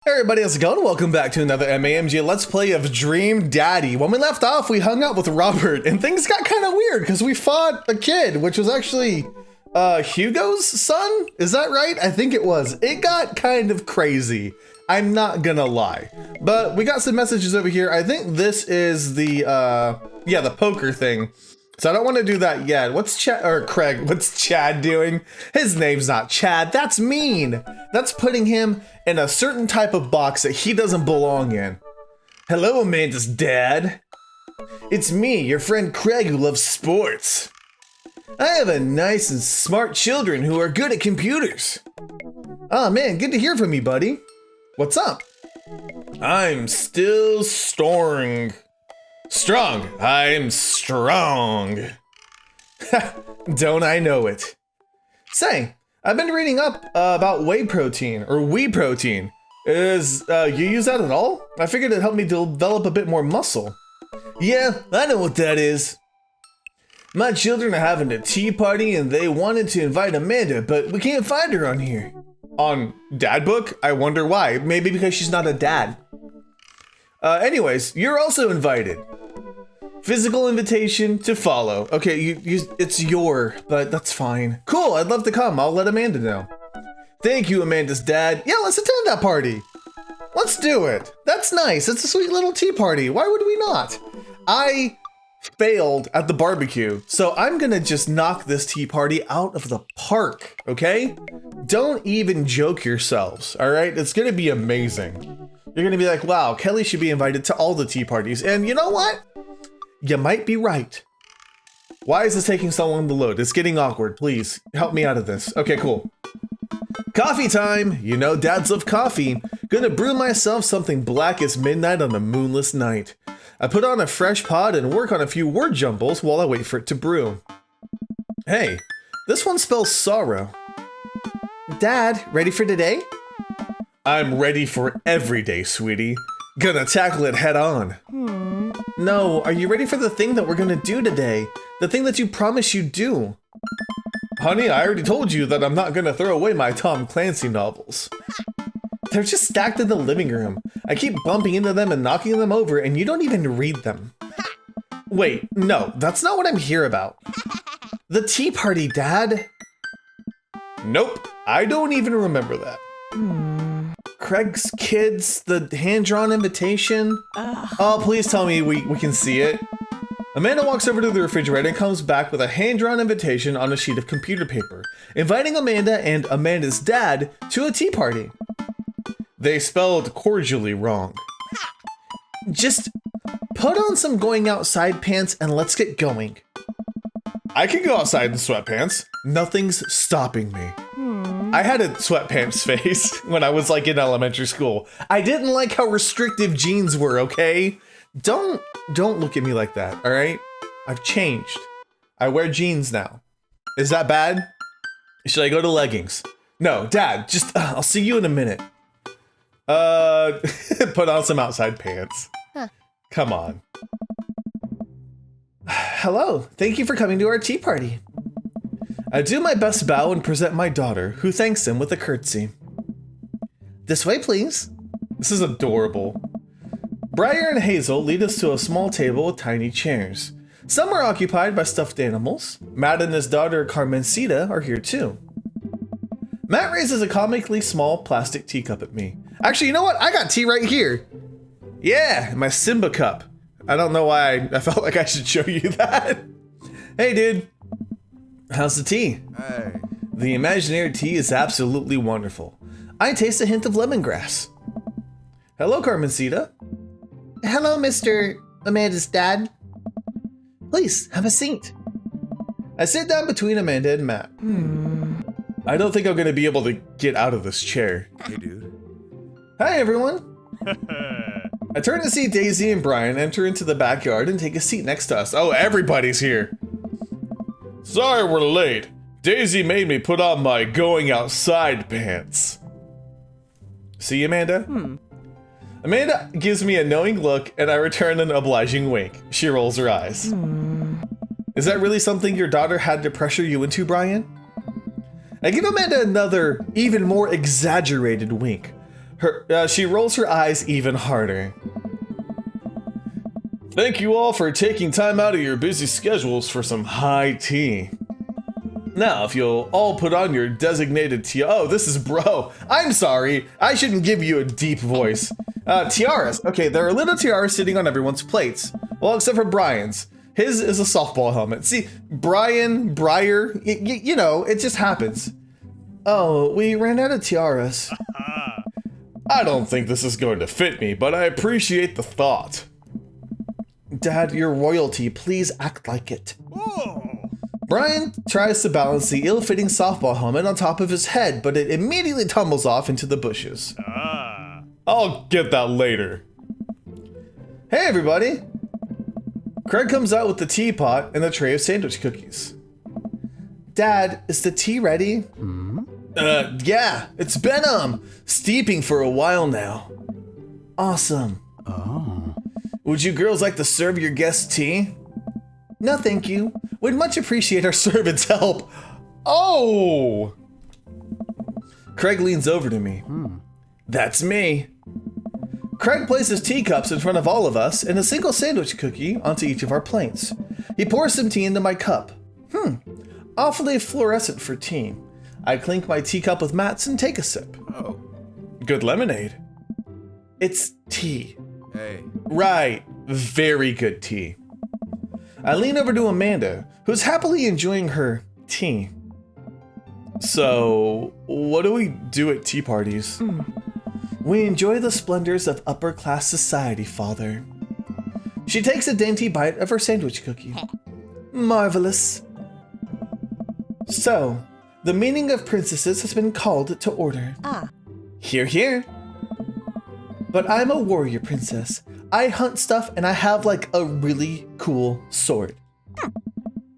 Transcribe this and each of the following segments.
Hey everybody, how's it going? Welcome back to another MAMG Let's Play of Dream Daddy. When we left off, we hung out with Robert, and things got kind of weird because we fought a kid, which was actually Hugo's son? Is that right? I think it was. It got kind of crazy. I'm not gonna lie. But we got some messages over here. I think this is the, the poker thing. So I don't want to do that yet. What's Chad doing? His name's not Chad. That's mean. That's putting him in a certain type of box that he doesn't belong in. Hello, Amanda's dad. It's me, your friend Craig, who loves sports. I have a nice and smart children who are good at computers. Oh man, good to hear from you, buddy. What's up? I'm still strong. I'm strong. Don't I know it? Say, I've been reading up about whey protein, or whey protein. You use that at all? I figured it'd help me develop a bit more muscle. Yeah, I know what that is. My children are having a tea party and they wanted to invite Amanda, but we can't find her on here. On Dad Book? I wonder why. Maybe because she's not a dad. Anyways, you're also invited. Physical invitation to follow. Okay, it's but that's fine. Cool, I'd love to come. I'll let Amanda know. Thank you, Amanda's dad. Yeah, let's attend that party. Let's do it. That's nice. It's a sweet little tea party. Why would we not? I failed at the barbecue, so I'm gonna just knock this tea party out of the park, okay? Don't even joke yourselves, all right? It's gonna be amazing. You're gonna be like, wow, Kelly should be invited to all the tea parties. And you know what? You might be right. Why is this taking so long to load? It's getting awkward. Please help me out of this. Okay, cool. Coffee time. You know, dads love coffee. Gonna brew myself something black as midnight on a moonless night. I put on a fresh pod and work on a few word jumbles while I wait for it to brew. Hey, this one spells sorrow. Dad, ready for today? I'm ready for every day, sweetie. Gonna tackle it head on. No, are you ready for the thing that we're gonna do today? The thing that you promised you'd do? Honey, I already told you that I'm not gonna throw away my Tom Clancy novels. They're just stacked in the living room. I keep bumping into them and knocking them over, and you don't even read them. Wait, no, that's not what I'm here about. The tea party, Dad. Nope, I don't even remember that. Craig's kids, the hand-drawn invitation. Oh, please tell me we can see it. Amanda walks over to the refrigerator and comes back with a hand-drawn invitation on a sheet of computer paper, inviting Amanda and Amanda's dad to a tea party. They spelled cordially wrong. Just put on some going outside pants and let's get going. I can go outside in sweatpants. Nothing's stopping me. I had a sweatpants phase when I was like in elementary school. I didn't like how restrictive jeans were, okay? Don't look at me like that, all right? I've changed. I wear jeans now. Is that bad? Should I go to leggings? No, Dad, just, I'll see you in a minute. Put on some outside pants. Huh. Come on. Hello, thank you for coming to our tea party. I do my best bow and present my daughter, who thanks him with a curtsy. This way, please. This is adorable. Briar and Hazel lead us to a small table with tiny chairs. Some are occupied by stuffed animals. Matt and his daughter Carmencita are here too. Matt raises a comically small plastic teacup at me. Actually, you know what? I got tea right here. Yeah, my Simba cup. I don't know why I felt like I should show you that. Hey, dude. How's the tea? Hey. The imaginary tea is absolutely wonderful. I taste a hint of lemongrass. Hello, Carmencita. Hello, Mr. Amanda's dad. Please, have a seat. I sit down between Amanda and Matt. I don't think I'm gonna be able to get out of this chair. Hey, dude. Hi, everyone. I turn to see Daisy and Brian enter into the backyard and take a seat next to us. Oh, everybody's here. Sorry we're late. Daisy made me put on my going outside pants. See, Amanda? Amanda gives me a knowing look and I return an obliging wink. She rolls her eyes. Is that really something your daughter had to pressure you into, Brian? I give Amanda another, even more exaggerated wink. She rolls her eyes even harder. Thank you all for taking time out of your busy schedules for some high tea. Now, if you'll all put on your designated oh, this is bro. I'm sorry. I shouldn't give you a deep voice. Tiaras. Okay, there are little tiaras sitting on everyone's plates. Well, except for Brian's. His is a softball helmet. See, Briar, you know, it just happens. Oh, we ran out of tiaras. I don't think this is going to fit me, but I appreciate the thought. Dad, you're royalty. Please act like it. Whoa. Brian tries to balance the ill-fitting softball helmet on top of his head, but it immediately tumbles off into the bushes. I'll get that later. Hey, everybody. Craig comes out with the teapot and a tray of sandwich cookies. Dad, is the tea ready? Yeah, it's been, steeping for a while now. Awesome. Oh. Would you girls like to serve your guests tea? No, thank you. We'd much appreciate our servants' help. Oh! Craig leans over to me. That's me. Craig places teacups in front of all of us and a single sandwich cookie onto each of our plates. He pours some tea into my cup. Awfully fluorescent for tea. I clink my teacup with Matt's and take a sip. Oh. Good lemonade. It's tea. Hey. Right. Very good tea. I lean over to Amanda, who's happily enjoying her tea. So, what do we do at tea parties? We enjoy the splendors of upper-class society, Father. She takes a dainty bite of her sandwich cookie. Marvelous. So, the meaning of princesses has been called to order. Hear, hear. But I'm a warrior princess. I hunt stuff and I have like a really cool sword.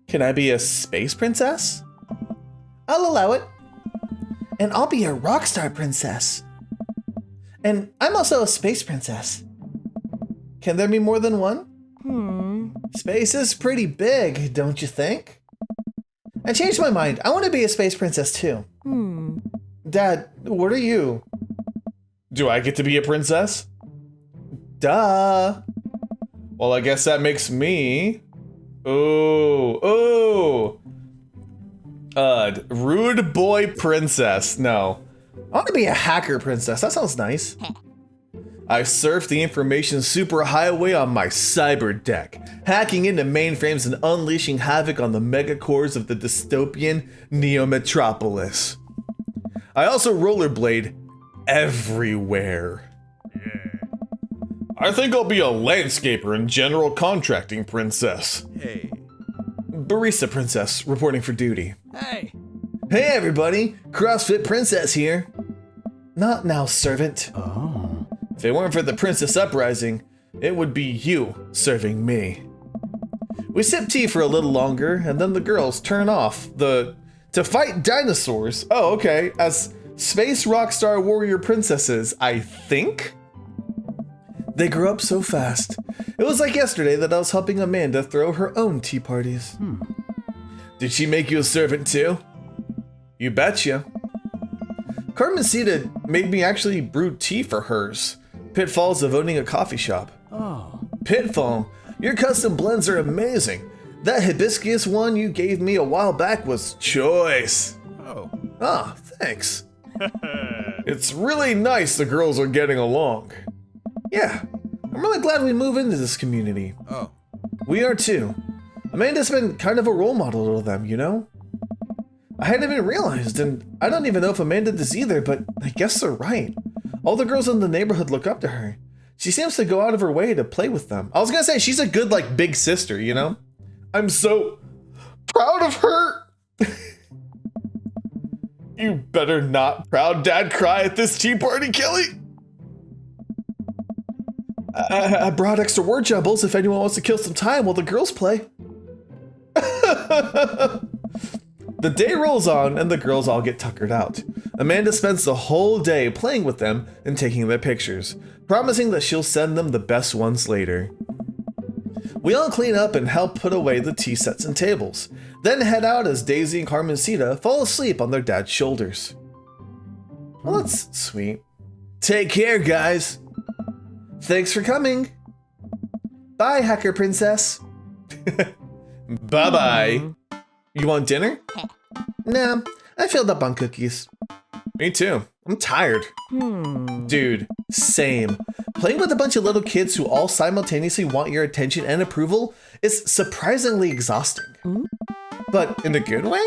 Can I be a space princess? I'll allow it. And I'll be a rock star princess. And I'm also a space princess. Can there be more than one? Space is pretty big, don't you think? I changed my mind. I want to be a space princess too. Dad, what are you? Do I get to be a princess? Duh. Well, I guess that makes me. Rude boy princess. No. I want to be a hacker princess. That sounds nice. I surf the information superhighway on my cyber deck, hacking into mainframes and unleashing havoc on the megacores of the dystopian Neo-Metropolis. I also rollerblade everywhere. I think I'll be a landscaper and general contracting princess. Hey. Barista princess reporting for duty. Hey. Hey everybody, CrossFit princess here. Not now, servant. Oh. If it weren't for the princess uprising, it would be you serving me. We sip tea for a little longer, and then the girls turn off to fight dinosaurs. Oh, okay, as space rockstar warrior princesses, I think? They grow up so fast. It was like yesterday that I was helping Amanda throw her own tea parties. Did she make you a servant too? You betcha. Carmencita made me actually brew tea for hers. Pitfalls of owning a coffee shop. Oh. Pitfall? Your custom blends are amazing. That hibiscus one you gave me a while back was choice. Oh. Ah, thanks. It's really nice the girls are getting along. Yeah, I'm really glad we move into this community. Oh. We are too. Amanda's been kind of a role model to them, you know? I hadn't even realized, and I don't even know if Amanda does either, but I guess they're right. All the girls in the neighborhood look up to her. She seems to go out of her way to play with them. I was gonna say, she's a good, like, big sister, you know? I'm so proud of her. You better not proud dad cry at this tea party, Kelly. I brought extra word jumbles if anyone wants to kill some time while the girls play. The day rolls on and the girls all get tuckered out. Amanda spends the whole day playing with them and taking their pictures, promising that she'll send them the best ones later. We all clean up and help put away the tea sets and tables, then head out as Daisy and Carmencita fall asleep on their dad's shoulders. Well, that's sweet. Take care, guys. Thanks for coming. Bye, hacker princess. Bye-bye. You want dinner? Nah, I filled up on cookies. Me too. I'm tired. Dude, same. Playing with a bunch of little kids who all simultaneously want your attention and approval is surprisingly exhausting. But in a good way?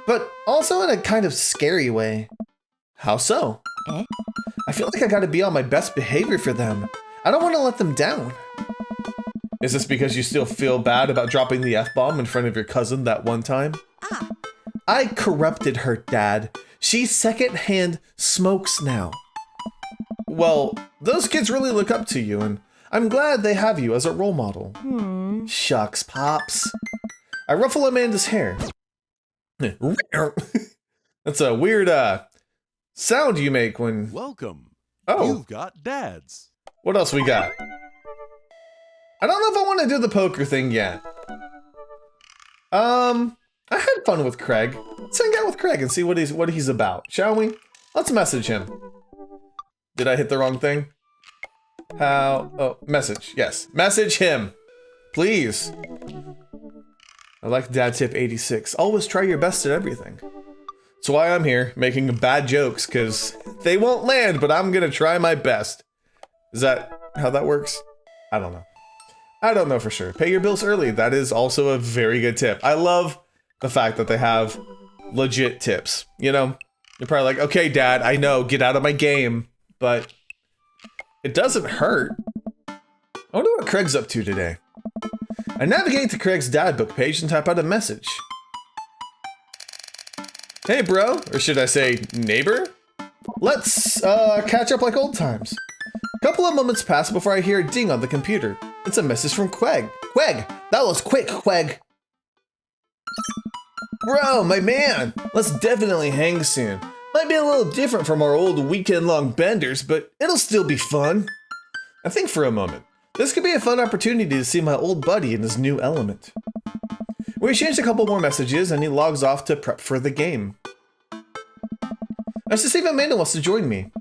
But also in a kind of scary way. How so? I feel like I gotta be on my best behavior for them. I don't want to let them down. Is this because you still feel bad about dropping the F-bomb in front of your cousin that one time? I corrupted her, Dad. She secondhand smokes now. Well, those kids really look up to you, and I'm glad they have you as a role model. Shucks, Pops. I ruffle Amanda's hair. That's a weird sound you make when... Welcome. Oh. You've got dads. What else we got? I don't know if I want to do the poker thing yet. I had fun with Craig. Let's hang out with Craig and see what he's about, shall we? Let's message him. Did I hit the wrong thing? Oh, message. Yes. Message him. Please. I like dad tip 86. Always try your best at everything. That's why I'm here, making bad jokes, because they won't land, but I'm gonna try my best. Is that how that works? I don't know. I don't know for sure. Pay your bills early. That is also a very good tip. I love the fact that they have legit tips. You know, you're probably like, okay, Dad, I know, get out of my game, but it doesn't hurt. I wonder what Craig's up to today. I navigate to Craig's dad book page and type out a message. Hey, bro, or should I say neighbor? Let's catch up like old times. A couple of moments pass before I hear a ding on the computer. It's a message from Queg. Queg, that was quick, Queg. Bro, my man, let's definitely hang soon. Might be a little different from our old weekend-long benders, but it'll still be fun. I think for a moment. This could be a fun opportunity to see my old buddy in his new element. We exchanged a couple more messages and he logs off to prep for the game. I should see if Amanda wants to join me.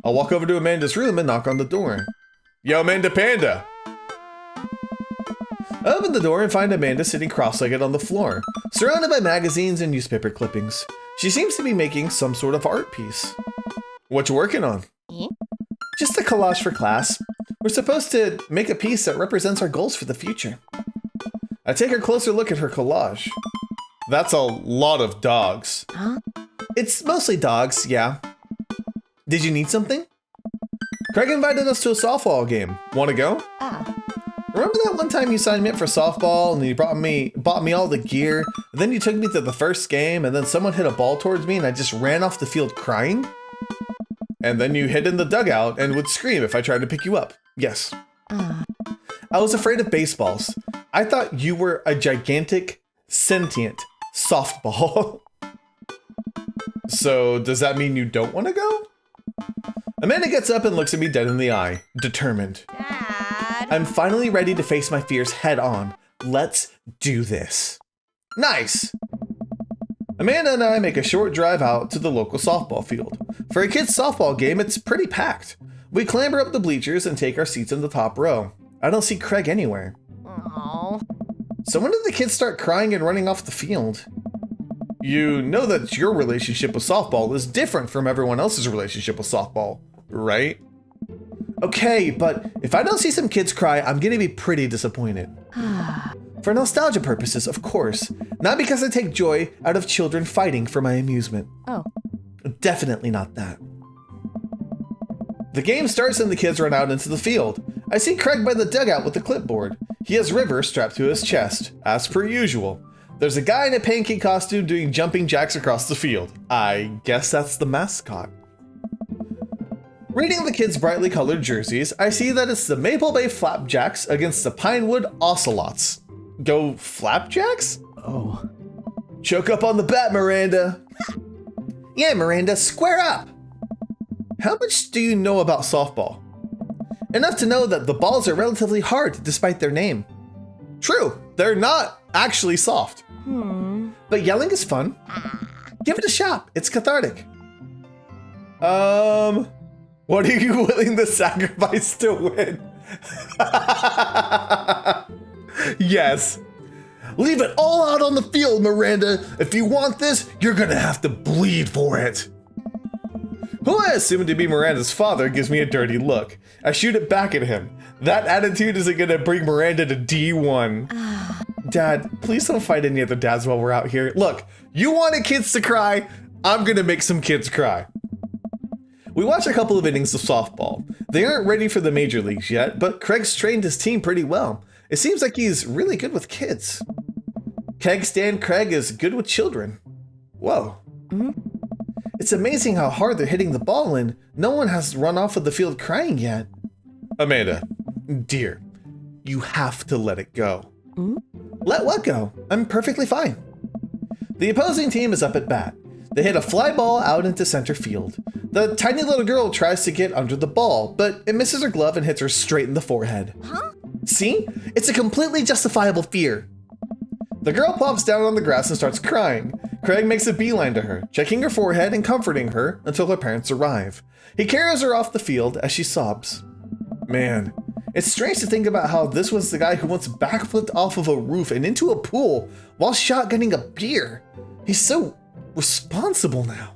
I'll walk over to Amanda's room and knock on the door. Yo, Amanda Panda! I open the door and find Amanda sitting cross-legged on the floor, surrounded by magazines and newspaper clippings. She seems to be making some sort of art piece. What you working on? Just a collage for class. We're supposed to make a piece that represents our goals for the future. I take a closer look at her collage. That's a lot of dogs. Huh? It's mostly dogs, yeah. Did you need something? Craig invited us to a softball game. Want to go? Remember that one time you signed me up for softball and you bought me all the gear, and then you took me to the first game and then someone hit a ball towards me and I just ran off the field crying? And then you hid in the dugout and would scream if I tried to pick you up. Yes. I was afraid of baseballs. I thought you were a gigantic, sentient softball. So does that mean you don't want to go? Amanda gets up and looks at me dead in the eye, determined. Dad. I'm finally ready to face my fears head on. Let's do this. Nice. Amanda and I make a short drive out to the local softball field. For a kid's softball game, it's pretty packed. We clamber up the bleachers and take our seats in the top row. I don't see Craig anywhere. Aww. So when did the kids start crying and running off the field? You know that your relationship with softball is different from everyone else's relationship with softball, right? Okay, but if I don't see some kids cry, I'm gonna be pretty disappointed. For nostalgia purposes, of course. Not because I take joy out of children fighting for my amusement. Oh. Definitely not that. The game starts and the kids run out into the field. I see Craig by the dugout with the clipboard. He has River strapped to his chest, as per usual. There's a guy in a pancake costume doing jumping jacks across the field. I guess that's the mascot. Reading the kids' brightly colored jerseys, I see that it's the Maple Bay Flapjacks against the Pinewood Ocelots. Go Flapjacks? Oh. Choke up on the bat, Miranda. Yeah, Miranda, square up. How much do you know about softball? Enough to know that the balls are relatively hard despite their name. True, they're not actually soft. But yelling is fun. Give it a shot, it's cathartic. What What are you willing to sacrifice to win? Yes. Leave it all out on the field, Miranda. If you want this, you're gonna have to bleed for it. Who I assume to be Miranda's father gives me a dirty look. I shoot it back at him. That attitude isn't gonna bring Miranda to D1. Dad, please don't fight any other dads while we're out here. Look, you wanted kids to cry, I'm gonna make some kids cry. We watch a couple of innings of softball. They aren't ready for the major leagues yet, but Craig's trained his team pretty well. It seems like he's really good with kids. Keg Stand Craig is good with children. Whoa. It's amazing how hard they're hitting the ball and no one has run off of the field crying yet. Amanda, dear, you have to let it go. Let what go? I'm perfectly fine. The opposing team is up at bat. They hit a fly ball out into center field. The tiny little girl tries to get under the ball, but it misses her glove and hits her straight in the forehead. See? It's a completely justifiable fear. The girl plops down on the grass and starts crying. Craig makes a beeline to her, checking her forehead and comforting her until her parents arrive. He carries her off the field as she sobs. Man, it's strange to think about how this was the guy who once backflipped off of a roof and into a pool while shotgunning a beer. He's so responsible now.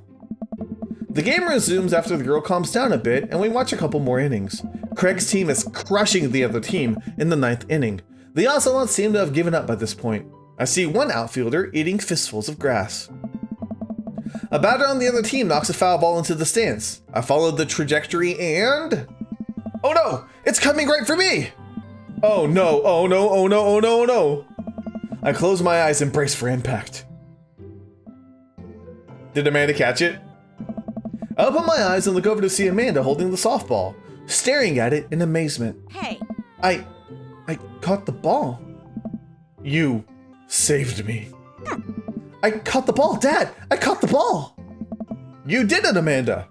The game resumes after the girl calms down a bit and we watch a couple more innings. Craig's team is crushing the other team in the 9th inning. The Ocelots seem to have given up by this point. I see one outfielder eating fistfuls of grass. A batter on the other team knocks a foul ball into the stands. I followed the trajectory and... oh no! It's coming right for me! Oh no, oh no, oh no, oh no, oh no! I close my eyes and brace for impact. Did Amanda catch it? I open my eyes and look over to see Amanda holding the softball, staring at it in amazement. Hey. I caught the ball. You saved me. I caught the ball, Dad! I caught the ball! You did it, Amanda!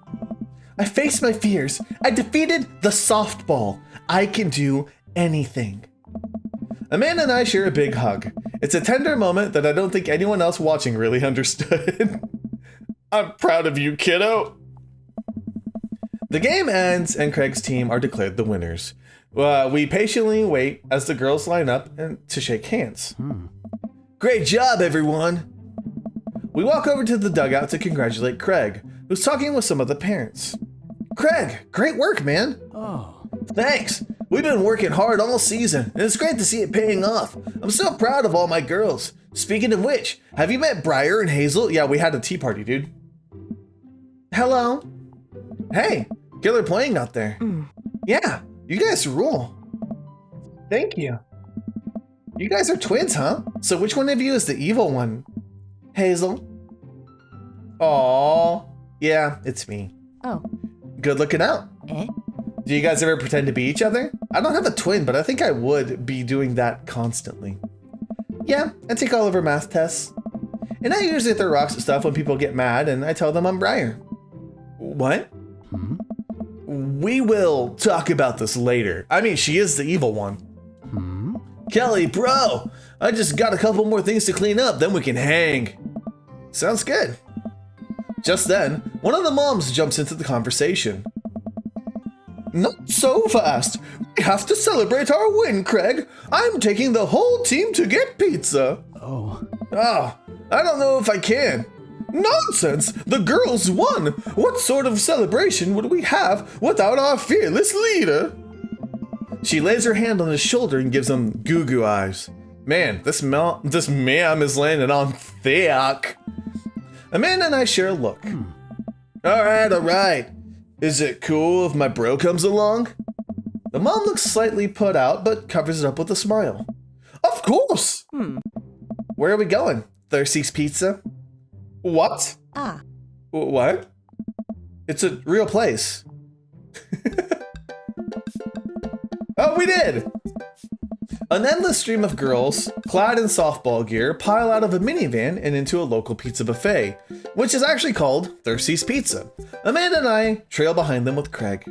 I faced my fears. I defeated the softball. I can do anything. Amanda and I share a big hug. It's a tender moment that I don't think anyone else watching really understood. I'm proud of you, kiddo. The game ends and Craig's team are declared the winners. We patiently wait as the girls line up and to shake hands. Great job, everyone. We walk over to the dugout to congratulate Craig, who's talking with some of the parents. Craig, great work, man. Oh. Thanks. We've been working hard all season, and it's great to see it paying off. I'm so proud of all my girls. Speaking of which, have you met Briar and Hazel? Yeah, we had a tea party, dude. Hello. Hey, killer playing out there. Yeah, you guys rule. Thank you. You guys are twins, huh? So which one of you is the evil one? Hazel. Aww. Yeah, it's me. Oh. Good looking out. Eh? Do you guys ever pretend to be each other? I don't have a twin, but I think I would be doing that constantly. Yeah, I take all of her math tests. And I usually throw rocks at stuff when people get mad and I tell them I'm Briar. What? We will talk about this later. I mean, she is the evil one. Kelly, bro, I just got a couple more things to clean up, then we can hang. Sounds good. Just then, one of the moms jumps into the conversation. Not so fast. We have to celebrate our win, Craig. I'm taking the whole team to get pizza. Oh. Ah, I don't know if I can. Nonsense! The girls won! What sort of celebration would we have without our fearless leader? She lays her hand on his shoulder and gives him goo-goo eyes. Man, this ma'am is landing on thick. Amanda and I share a look. Alright. Is it cool if my bro comes along? The mom looks slightly put out, but covers it up with a smile. Of course! Where are we going? Thirsty's Pizza? What? What? It's a real place. Oh, we did! An endless stream of girls, clad in softball gear, pile out of a minivan and into a local pizza buffet, which is actually called Thirsty's Pizza. Amanda and I trail behind them with Craig.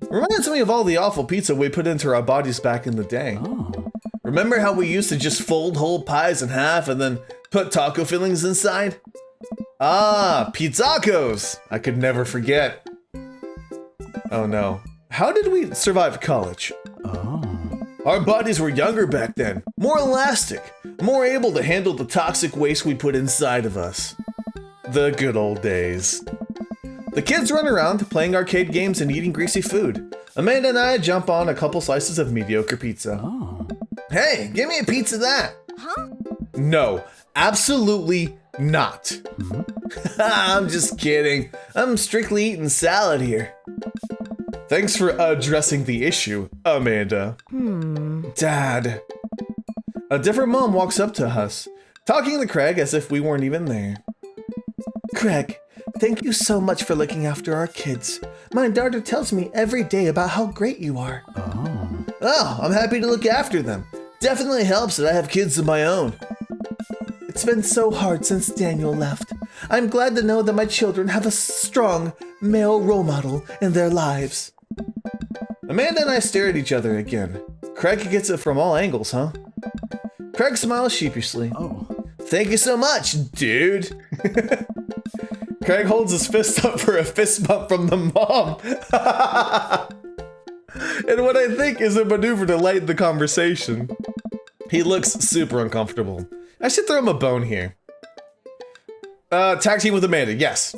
Reminds me of all the awful pizza we put into our bodies back in the day. Remember how we used to just fold whole pies in half and then put taco fillings inside? Ah, pizzacos! I could never forget. Oh no. How did we survive college? Oh. Our bodies were younger back then, more elastic, more able to handle the toxic waste we put inside of us. The good old days. The kids run around playing arcade games and eating greasy food. Amanda and I jump on a couple slices of mediocre pizza. Oh. Hey, give me a piece of that. Huh? No, absolutely not. Hmm? I'm just kidding. I'm strictly eating salad here. Thanks for addressing the issue, Amanda. Dad. A different mom walks up to us, talking to Craig as if we weren't even there. Craig, thank you so much for looking after our kids. My daughter tells me every day about how great you are. Oh. Oh, I'm happy to look after them. Definitely helps that I have kids of my own. It's been so hard since Daniel left. I'm glad to know that my children have a strong male role model in their lives. Amanda and I stare at each other again. Craig gets it from all angles, huh? Craig smiles sheepishly. Oh. Thank you so much, dude. Craig holds his fist up for a fist bump from the mom. And what I think is a maneuver to lighten the conversation. He looks super uncomfortable. I should throw him a bone here. Tag team with Amanda, yes.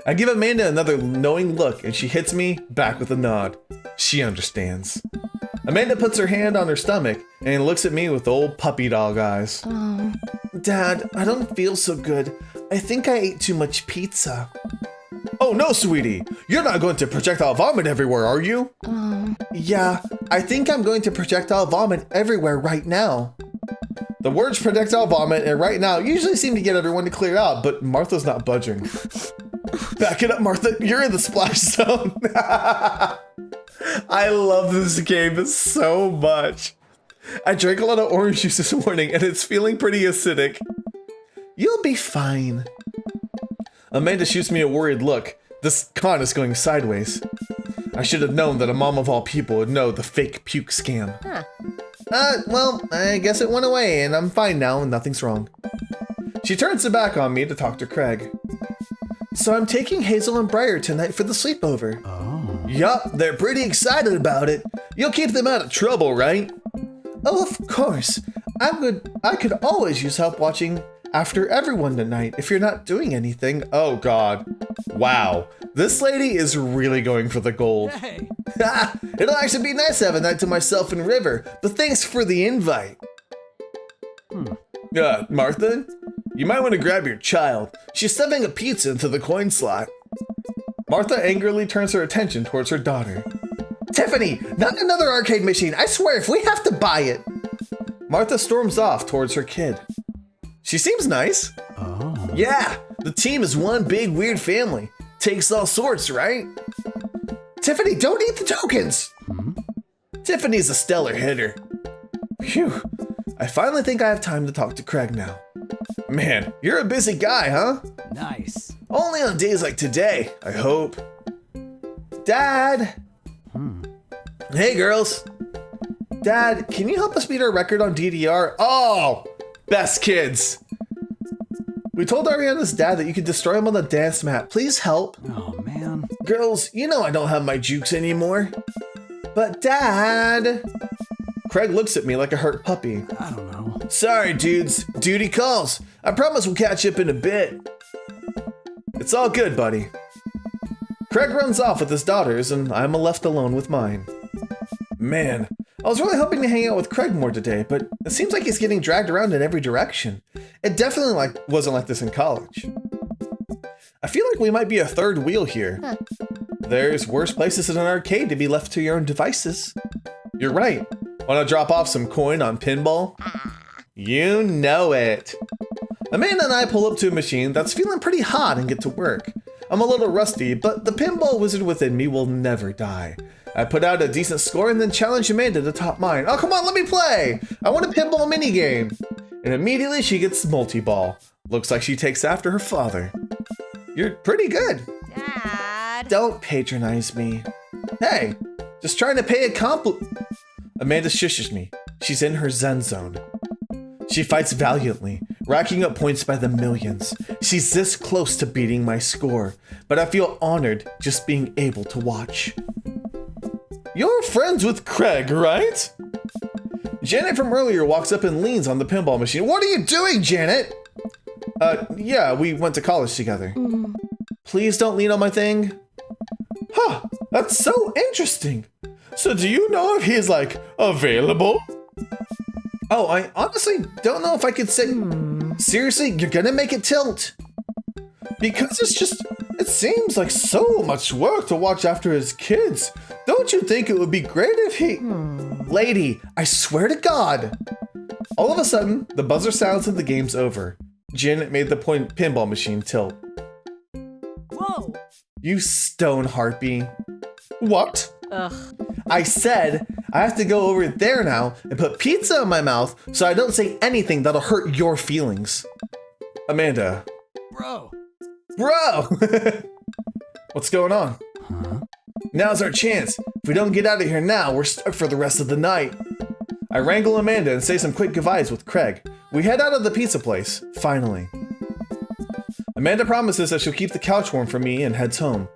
I give Amanda another knowing look and she hits me back with a nod. She understands. Amanda puts her hand on her stomach and looks at me with old puppy dog eyes. Oh. Dad, I don't feel so good. I think I ate too much pizza. Oh no, sweetie. You're not going to projectile vomit everywhere, are you? Oh. Yeah, I think I'm going to projectile vomit everywhere right now. The words projectile vomit and right now usually seem to get everyone to clear out, but Martha's not budging. Back it up, Martha. You're in the splash zone. I love this game so much. I drank a lot of orange juice this morning and it's feeling pretty acidic. You'll be fine. Amanda shoots me a worried look. This con is going sideways. I should have known that a mom of all people would know the fake puke scam. Huh. Well, I guess it went away and I'm fine now and nothing's wrong. She turns her back on me to talk to Craig. So I'm taking Hazel and Briar tonight for the sleepover. Oh. Yup, they're pretty excited about it. You'll keep them out of trouble, right? Oh, of course. I could always use help watching after everyone tonight if you're not doing anything. Oh God. Wow. This lady is really going for the gold. Hey. It'll actually be nice to have a night to myself and River, but thanks for the invite. Martha, you might want to grab your child. She's stuffing a pizza into the coin slot. Martha angrily turns her attention towards her daughter. Tiffany, not another arcade machine. I swear if we have to buy it. Martha storms off towards her kid. She seems nice. Oh. Yeah, the team is one big weird family. Takes all sorts, right? Tiffany, don't eat the tokens. Tiffany's a stellar hitter. Phew, I finally think I have time to talk to Craig now. Man, you're a busy guy, huh? Nice. Only on days like today, I hope. Dad! Hey, girls. Dad, can you help us beat our record on DDR? Oh, best kids. We told Ariana's dad that you could destroy him on the dance mat. Please help. Oh, man. Girls, you know I don't have my jukes anymore. But Dad... Craig looks at me like a hurt puppy. I don't know. Sorry, dudes. Duty calls. I promise we'll catch up in a bit. It's all good, buddy. Craig runs off with his daughters, and I'm left alone with mine. Man, I was really hoping to hang out with Craig more today, but it seems like he's getting dragged around in every direction. It definitely wasn't like this in college. I feel like we might be a third wheel here. Huh. There's worse places than an arcade to be left to your own devices. You're right. Want to drop off some coin on pinball? You know it. Amanda and I pull up to a machine that's feeling pretty hot and get to work. I'm a little rusty, but the pinball wizard within me will never die. I put out a decent score and then challenge Amanda to top mine. Oh, come on, let me play. I want a pinball minigame. And immediately she gets multi-ball. Looks like she takes after her father. You're pretty good. Dad. Don't patronize me. Hey, just trying to pay a compliment. Amanda shushes me. She's in her zen zone. She fights valiantly, racking up points by the millions. She's this close to beating my score, but I feel honored just being able to watch. You're friends with Craig, right? Janet from earlier walks up and leans on the pinball machine. What are you doing, Janet? Yeah, we went to college together. Please don't lean on my thing. Huh, that's so interesting. So do you know if he's like available? Oh, I honestly don't know if I could say. Seriously, you're gonna make it tilt? Because it seems like so much work to watch after his kids. Don't you think it would be great if he... Lady, I swear to God. All of a sudden, the buzzer sounds and the game's over. Janet made the pinball machine tilt. Whoa! You stone harpy. What? Ugh. I said I have to go over there now and put pizza in my mouth so I don't say anything that'll hurt your feelings. Amanda. Bro. What's going on? Huh? Now's our chance. If we don't get out of here now, we're stuck for the rest of the night. I wrangle Amanda and say some quick goodbyes with Craig. We head out of the pizza place, finally. Amanda promises that she'll keep the couch warm for me and heads home.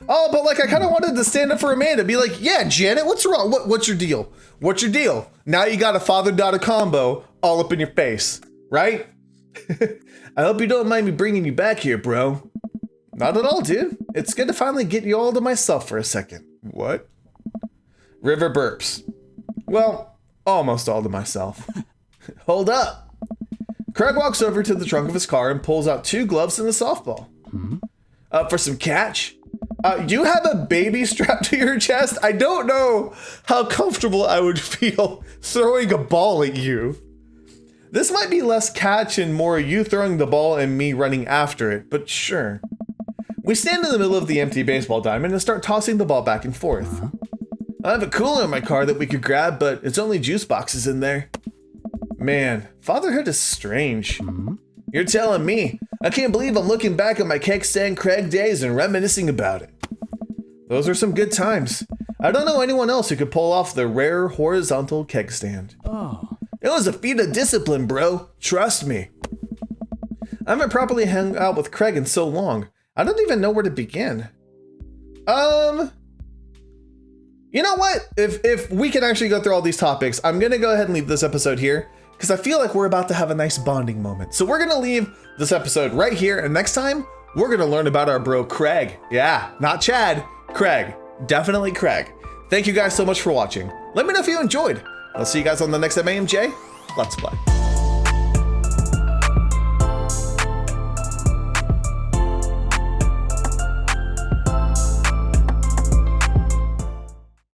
Oh, but like I kind of wanted to stand up for Amanda, be like, yeah, Janet, what's wrong? What's your deal? What's your deal? Now you got a father-daughter combo all up in your face, right? I hope you don't mind me bringing you back here, bro. Not at all, dude. It's good to finally get you all to myself for a second. What? River burps. Well, almost all to myself. Hold up. Craig walks over to the trunk of his car and pulls out 2 gloves and a softball. For some catch. You have a baby strapped to your chest? I don't know how comfortable I would feel throwing a ball at you. This might be less catch and more you throwing the ball and me running after it, but sure. We stand in the middle of the empty baseball diamond and start tossing the ball back and forth. I have a cooler in my car that we could grab, but it's only juice boxes in there. Man, fatherhood is strange. You're telling me. I can't believe I'm looking back at my keg stand Craig days and reminiscing about it. Those are some good times. I don't know anyone else who could pull off the rare horizontal keg stand. Oh. It was a feat of discipline, bro. Trust me. I haven't properly hung out with Craig in so long. I don't even know where to begin. You know what? If we can actually go through all these topics, I'm gonna go ahead and leave this episode here because I feel like we're about to have a nice bonding moment. So we're gonna leave this episode right here, and next time we're gonna learn about our bro Craig. Yeah, not Chad, Craig. Definitely Craig. Thank you guys so much for watching. Let me know if you enjoyed. I'll see you guys on the next MAMJ Let's Play.